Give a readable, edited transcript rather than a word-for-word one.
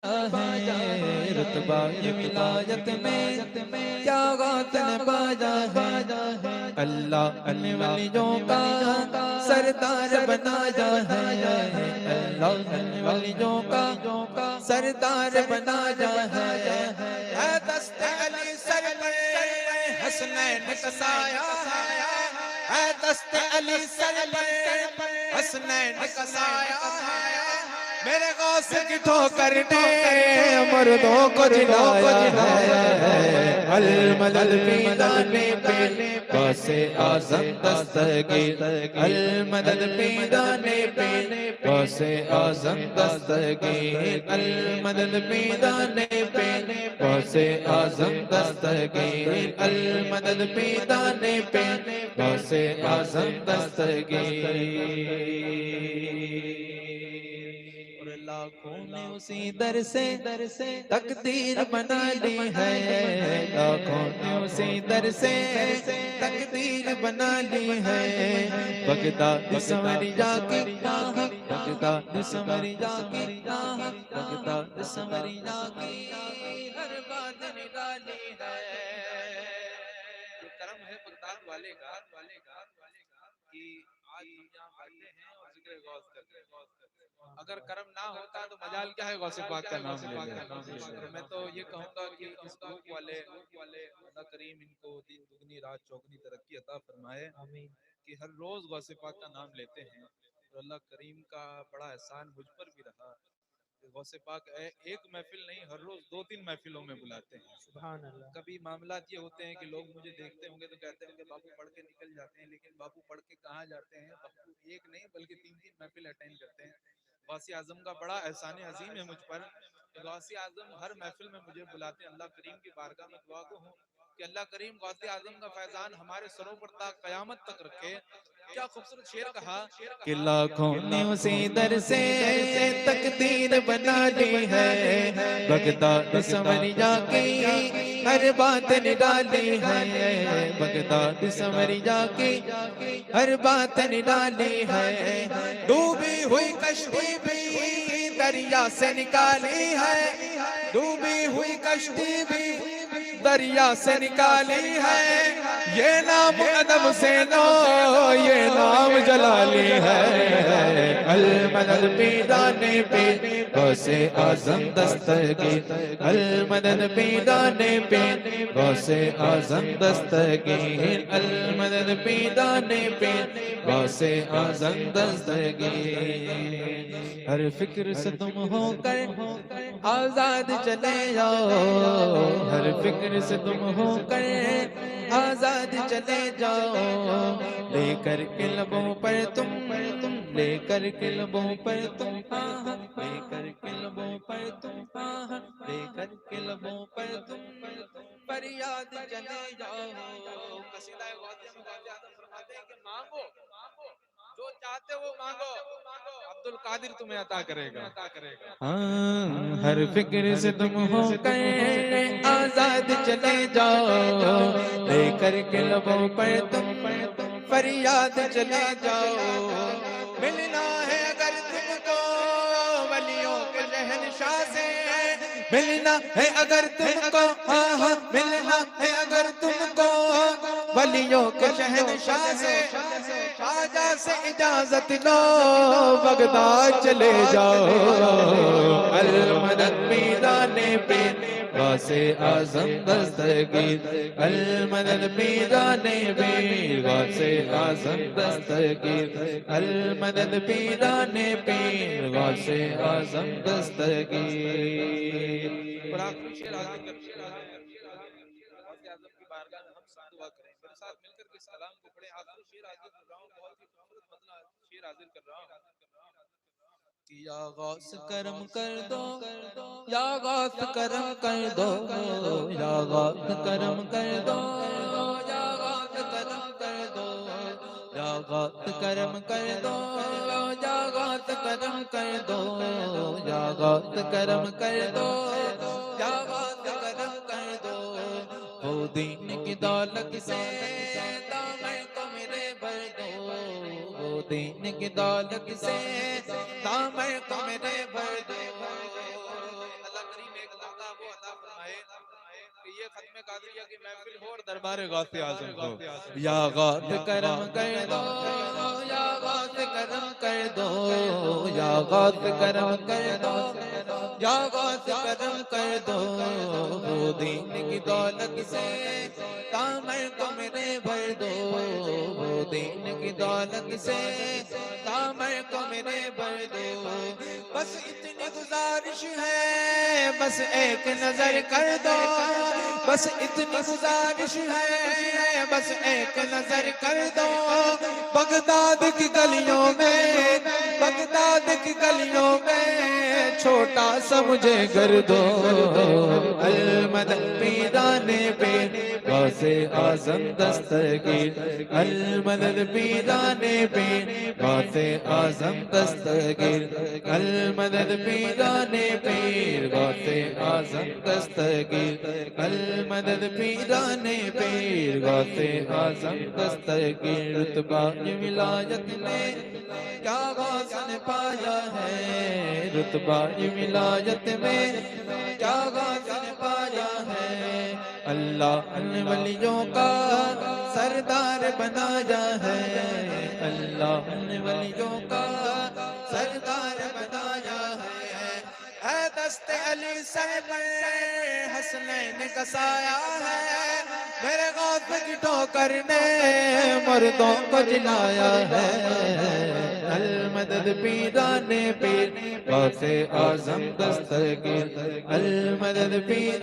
है रुतबा ये विलायत में क्या गौतन बाजा है। अल्लाह ने वलियों का सरदार बनाया है। अल्लाह ने वलियों का सरदार बनाया है। दस्ते अली सर पर हसनैन कसाया है। दस्ते अली सर पर हसनैन कसाया है। मेरे गौस की ठोकर ने मर्दों को जिलाया है। अल मदद पीदाने पे गौसे आज़म दस्तगीर। अल मदद पीदाने पे गौसे आज़म दस्तगीर। अल मदद पीदाने पे गौसे आज़म दस्तगीर। अल मदद पीदाने पे गौसे आज़म दस्तगीर। लाखों ने उसी दर से तकदीर बना ली है। लाखों ने उसी दर से तकदीर बना ली है। बगदाद संवरिया की बगदाद संवरिया की बगदाद संवरिया की हर बात निराली है। करम है बगदाद वाले का कि आज हम यहाँ बैठे हैं और जिक्र गौस करते हैं। अगर कर्म ना होता तो मजाल क्या है गौसे पाक का नाम लेने। तो मैं तो ये कहूंगा कि इस ग्रुप वाले अल्लाह करीम इनको दिन दुगनी रात चौगनी तरक्की अता फरमाए कि हर रोज गौसे पाक का नाम लेते हैं। और अल्लाह करीम का बड़ा एहसान मुझ पर भी रहा। गौसे पाक एक महफिल नहीं हर रोज 2-3 महफिलों में बुलाते हैं। सुभान अल्लाह। कभी मामलात ये होते हैं कि लोग मुझे देखते होंगे तो कहते होंगे बापू पढ़ के निकल जाते हैं, लेकिन बापू पढ़ के कहाँ जाते हैं। बापू एक नहीं बल्कि 3-3 महफिल अटेंड करते हैं। गौसे आजम का बड़ा एहसान अजीम है मुझ पर। गौसे आजम हर महफिल में मुझे बुलाते हैं। अल्लाह करीम की बारगाह में दुआ को हूँ कि अल्लाह करीम गौसे आजम का फैजान हमारे सरों पर ता कयामत तक रखे। क्या खूबसूरत शेर कहा कि लाखों ने उसी दर से तकदीर बना ली है। बगदाद संवरिया की हर बात निराली है। बगदाद संवरिया की हर बात निराली है। डूबी हुई कश्ती भी दरिया से निकाली है। डूबी हुई कश्ती भी दरिया से निकाली है। ये नाम अदब से लो ये नाम जलाली है। अल मदद पीदाने पे गौसे आज़म दस्तगीर। अल मदद पीदाने पे गौसे आज़म दस्तगीर। अल मदद पीदाने पे गौसे आज़म दस्तगीर। हर फिक्र से तुम होकर आजाद चले जाओ। हर फिक्र से तुम होकर आजाद चले जाओ। लेकर के लबों पर तुम लेकर के लबों पर तुम लेकर के लबों पर तुम लेकर के लबों पर तुम फरियाद चले जाओ। कसीदा गौसिया में गौसे आज़म फरमाते हैं कि मांगो जो चाहते वो मांगो, अब्दुल कादिर तुम्हें अता करेगा। हाँ हर फिक्र से तुम होकर आजाद चले जाओ। लेकर के लबों पर तुम फरियाद चले जाओ। मिलना है अगर तुमको वलियों के शहंशाह से। मिलना है अगर तुमको हाँ मिलना है अगर तुमको वलियों के शहंशाह से। ख्वाजा से इजाजत लो बगदाद चले जाओ। अल मदद पीदाने पे गौसे आज़म दस्तगीर। अल मदद पीदाने पे गौसे आज़म दस्तगीर। अल मदद पीदाने पे गौसे आज़म दस्तगीर। और आखिरी शेर आज़म की बारगाह में हम सब दुआ करें। मेरे साथ मिलकर के सलाम को पढ़े। आखिरी शेर हाजिर कर रहा हूँ, बहुत ही खूबसूरत मतलब शेर हाजिर कर रहा हूँ कि या गौस करम कर दो या गौस करम कर दो या गौस करम कर दो या गौस करम कर दो या गौस करम कर दो या गौस करम कर दो या गौस करम कर दो या गौस करम कर दो। वो दीन की दौलत से दामन को मेरे भर दो। वो दीन की दौलत से दामन को मेरे भर दो। कि ये खत्म कादरिया की महफिल हो और दरबार गौसे आज़म हो। या गौस करम कर दो, या गौस करम कर दो, या गौस करम कर दो, या गौस करम कर दो। वो दीन की दौलत से कामर को मेरे भर दो, वो दीन की दौलत से कामर को मेरे भर दो। बस इतनी गुजारिश है, बस एक नजर कर दो, बस इतनी गुजारिश है, बस एक नजर कर दो। बगदाद की गलियों में, बगदाद की गलियों में छोटा सा मुझे कर दो। अल मदद पीराने पे गौसे आज़म दस्तगीर, अल मदद पीराने पे गौसे आज़म दस्तगीर, अल मदद पीराने पीर गौसे आज़म दस्तगीर, अल मदद पीराने पीर गौसे आज़म दस्तगीर। रुतबा विलायत में क्या गौस ने पाया है, रुतबा विलायत में क्या गौस ने पाया है। अल्लाह अन वलियों का सरदार बनाया है, अल्लाह अन वलियों का सरदार बनाया है। दस्ते अली सर पर हसनैन कसाया है, मेरे गौस की ठोकर ने मर्दों को जिलाया है। अल मदद पीराने पीर गौसे आज़म दस्तगीर, अल मदद पीर